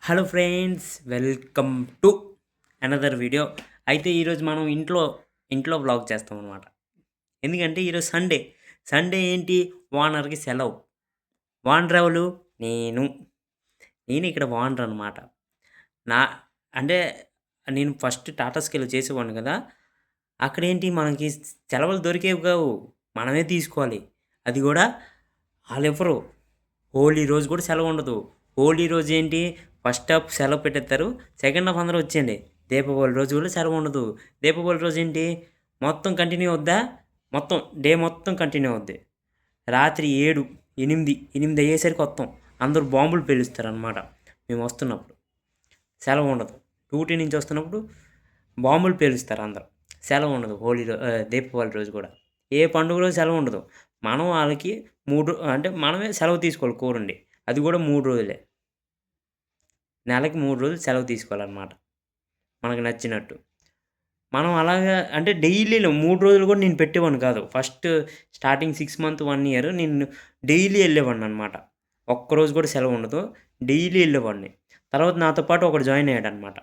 Hello friends, welcome to another video. అయితే ఈరోజు మనం ఇంట్లో వ్లాగ్ చేస్తామన్నమాట. ఎందుకంటే ఈరోజు సండే ఏంటి, ఓనర్‌కి సెలవు. ఓనర్ ఎవలు? నేను. నేను ఇక్కడ ఓనర్ అనమాట. నా అంటే నేను ఫస్ట్ టాటా స్కైలో చేసేవాడిని కదా! అక్కడేంటి మనకి సెలవులు దొరికేవి కావు. మనమే తీసుకోవాలి. అది కూడా ఆళ్ళివ్వరు. హోలీ రోజు కూడా సెలవుండదు. హోలీ రోజేంటి, ఫస్ట్ హాఫ్ సెలవు పెట్టేత్తారు. సెకండ్ హాఫ్ అందరూ వచ్చేయండి. దీపావళి రోజు కూడా సెలవుండదు. దీపావళి రోజేంటి, మొత్తం కంటిన్యూ అవుద్దా? మొత్తం డే మొత్తం కంటిన్యూ అవుద్ది. రాత్రి 7, 8 అయ్యేసరికి వత్తాం. అందరూ బాంబులు పేలుస్తారనమాట మేము వస్తున్నప్పుడు. సెలవుండదు. డ్యూటీ నుంచి వస్తున్నప్పుడు బాంబులు పేలుస్తారు అందరూ. సెలవుండదు దీపావళి రోజు కూడా. ఏ పండుగ రోజు సెలవుండదు. మనం ఆళ్ళకి అంటే మనమే సెలవు తీసుకోవాలి కూరుండి. అది కూడా 3 రోజులే. నెలకి 3 రోజులు సెలవు తీసుకోవాలనమాట. మనకు నచ్చినట్టు. మనం అలాగా అంటే డైలీలో 3 రోజులు కూడా నేను పెట్టేవాడిని కాదు. ఫస్ట్ స్టార్టింగ్ 6 మంత్, 1 ఇయర్ నేను డైలీ ఎళ్ళేవాడిననమాట. ఒక్కరోజు కూడా సెలవుండదు. డైలీ ఎళ్ళేవాడిని. తర్వాత నాతో పాటు ఒకడు జాయిన్ అయ్యాడనమాట.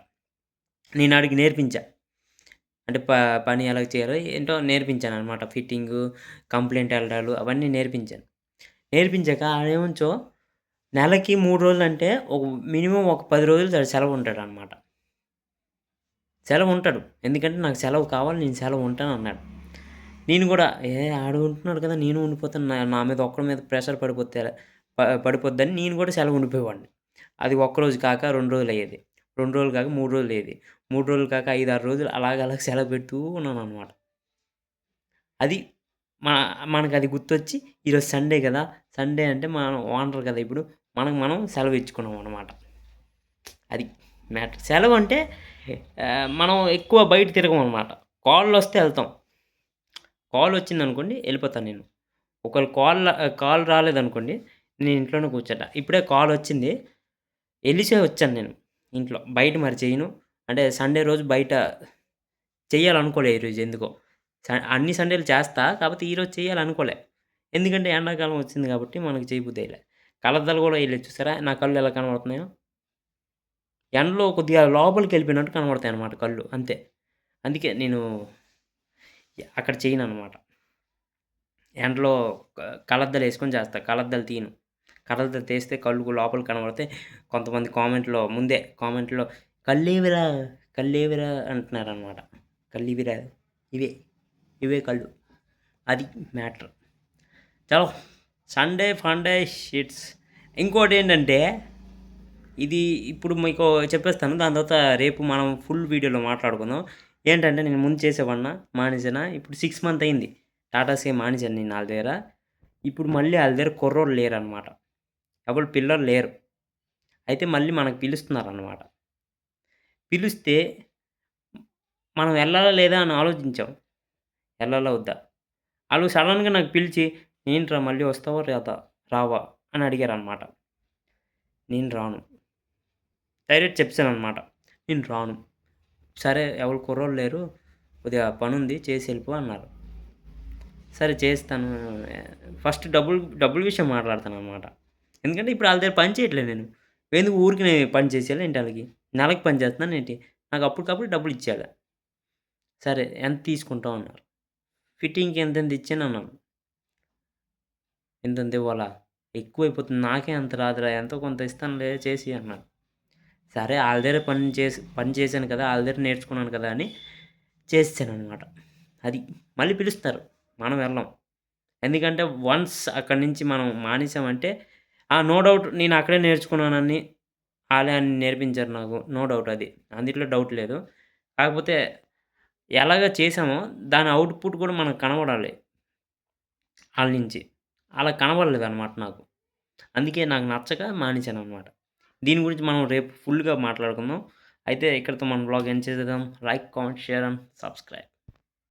నేను ఆడికి నేర్పించా. అంటే పని ఎలా చేయాలో ఏంటో నేర్పించాననమాట. ఫిట్టింగు, కంప్లెయింట్ ఎళ్ళడాలు అవన్నీ నేర్పించాను. నేర్పించాక ఆడేమంచో నెలకి 3 రోజులంటే మినిమమ్ ఒక 10 రోజులు సెలవుంటాడనమాట. సెలవుంటాడు. ఎందుకంటే నాకు సెలవు కావాలి, నేను సెలవుంటానన్నాడు. నేను కూడా ఆడు ఉంటున్నాడు కదా! నేను ఉండిపోతాను. నా మీద ఒక్కడి మీద ప్రెషర్ పడిపోద్దని నేను కూడా సెలవు ఉండిపోయేవాడిని. అది ఒక్కరోజు కాక 2 రోజులయ్యేది. 2 రోజులు కాక 3 రోజులయ్యేది. 3 రోజులు కాక 5, 6 రోజులు అలాగ సెలవు పెడుతూ ఉన్నాననమాట. అది మనకది గుర్తొచ్చి ఈరోజు సండే కదా! సండే అంటే మనం ఓనర్ కదా! ఇప్పుడు మనం సెలవు ఇచ్చుకున్నాం అనమాట. అది మ్యాటర్. సెలవంటే మనం ఎక్కువ బయట తిరగమనమాట. కాలొస్తే ఎళ్తాం. కాలొచ్చిందనుకోండి ఎళ్ళిపోతాను నేను. ఒకవేళ కాల్ రాలేదనుకోండి, నేను ఇంట్లోనే కూర్చుంటా. ఇప్పుడే కాలొచ్చింది. ఎళ్ళిసే వచ్చాను నేను ఇంట్లో. బయట మరి చెయ్యను. అంటే సండే రోజు బయట చెయ్యాలనుకోలే ఈరోజు ఎందుకో. అన్ని సండేలు చేస్తా. కాపోతే ఈరోజు చేయాలనుకోలే. ఎందుకంటే ఎండాకాలం వచ్చింది కాబట్టి మనకు చేయబుద్దెయలే. కళ్ళద్దాలు కూడా ఎయలేదు చూసారా? నా కళ్ళు ఎలా కనబడుతున్నాయో? ఎండలో కొద్దిగా లోపలికెళ్ళిపోయినట్టు కనబడతాయన్నమాట కళ్ళు అంతే. అందుకే నేను అక్కడ చేయననమాట. ఎండలో కళ్ళద్దాలేసుకొని చేస్తా. కళ్ళద్దాలు తీయను. కళ్ళద్దాలు తీస్తే కళ్ళు లోపలికి కనబడితే కొంతమంది కామెంట్‌లో "కళ్ళేవిరా, కళ్ళేవిరా" అంటున్నారనమాట. కళ్ళివిరా ఇవే, ఇవే కళ్ళు. అది మ్యాటర్. చలో సండే ఫండే షిట్స్. ఇంకోటేంటంటే ఇది ఇప్పుడు మీకు చెప్పేస్తాను. దాని తర్వాత రేపు మనం ఫుల్ వీడియోలో మాట్లాడుకుందాం. ఏంటంటే నేను ముందు చేసేవాడినా, మానేసానా. ఇప్పుడు 6 మంత్ అయింది. టాటా స్కై మానేశాను నేను ఆళ్ళ దగ్గర. ఇప్పుడు మళ్ళీ ఆళ్ళ దగ్గర కుర్రోళ్ళు లేరనమాట. ఎవరు పిల్లోళ్ళు లేరు. అయితే మళ్ళీ మనకు పిలుస్తున్నారనమాట. పిలిస్తే మనం ఎళ్ళాలా లేదా అని ఆలోచించాం. ఎళ్ళాలా వద్దా? ఆళ్ళు సడెన్‌గా నాకు పిలిచి, "ఏంట్రా మళ్ళీ వస్తావా రావా?" అని అడిగారనమాట. నేను రాను. డైరెక్ట్ చెప్పేసాననమాట. నేను రాను. సరే ఎవరు కుర్రోళ్ళు లేరు. కొద్దిగా పనుంది చేసి ఎళ్ళిపో అన్నారు. సరే చేస్తాను. ఫస్ట్ డబ్బుల విషయం మాట్లాడతాననమాట. ఎందుకంటే ఇప్పుడు ఆళ్ళ దగ్గర పని చేయట్లేదు నేను. ఎందుకు ఊరికనే పని చేసేయాలా ఏంటి ఆళ్ళకి? నెలకి పని చేస్తున్నానేంటి? నాకు అప్పటికప్పుడు డబ్బులిచ్చేయాల. సరే ఎంత తీసుకుంటావు అన్నారు. ఫిట్టింగ్‌కి ఎంతెంత ఇచ్చానన్నాను. ఇంతింత ఇవ్వాలా? ఎక్కువైపోతుంది. నాకే అంత రాదురా! ఎంతో కొంత ఇస్తానులే చేసేయి అన్నాడు. సరే ఆళ్ళ దగ్గర పని చేశాను కదా! ఆళ్ళ దగ్గర నేర్చుకున్నాను కదా! అని చేసేసాననమాట. అది. మళ్ళీ పిలుస్తారు. మనం వెళ్ళం. ఎందుకంటే వన్స్ అక్కడి నుంచి మనం మానేసామంటే నో డౌట్ నేను అక్కడే నేర్చుకున్నానని ఆళ్ళే అన్ని నేర్పించారు నాకు. నో డౌట్ అది. అందుట్లో డౌట్ లేదు. కాకపోతే ఎలాగ చేశామో దాని ఔట్‌పుట్ కూడా మనకు కనబడాలి ఆళ్ళ నుంచి. అలా కనబడలేదనమాట నాకు. అందుకే నాకు నచ్చక మానేశాననమాట. దీని గురించి మనం రేపు ఫుల్‌గా మాట్లాడుకుందాం. అయితే ఇక్కడితో మన వ్లాగ్ ఎండ్ చేసేద్దాం. Like, comment, share and subscribe.